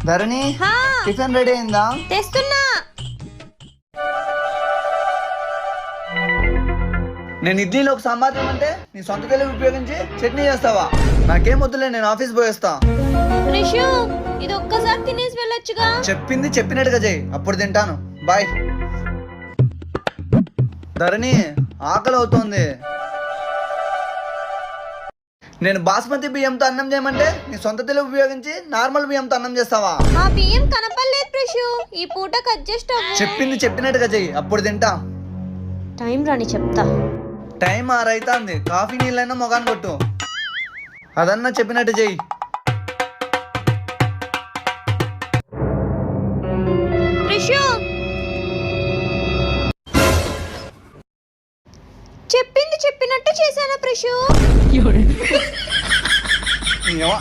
ధరణి హా, tiffin ready అయిందా? తెస్తున్నా. నేను ఇడ్లీలో ఒక సాంబార్ అంటే నీ సొంత తెలివి ఉపయోగించి చట్నీ చేస్తావా? నాకేం వద్దులే, నేను ఆఫీస్ పోయేస్తా. రిషు, ఇది ఒక్కసారి తినేసి వెళ్ళొచ్చుగా. చెప్పింది చెప్పినట్టుగా చెయ్యి, అప్పుడు తింటాను. బాయ్. ధరణి ఆకలి అవుతోంది. నేను బాస్మతి బియ్యంతో అన్నం చేయమంటే నీ సొంత తెలివి ఉపయోగించి నార్మల్ బియ్యంతో అన్నం చేస్తావా? ఆ బియ్యం కనపడలేదు రిషు, ఈ పూటకు అడ్జస్ట్ అవ్వు. చెప్పింది చెప్పినట్టుగా చెయ్యి, అప్పుడు తింటా. టైం రాని చెప్తా. టైం 6 అవుతుంది. కాఫీ నీళ్ళైనా మొగాన్ని కొట్టు. అదన్నా చెప్పినట్టు చెయ్యి. రిషు, చెప్పింది చెప్పినట్టు చేశాను ప్రిషు. ఏమో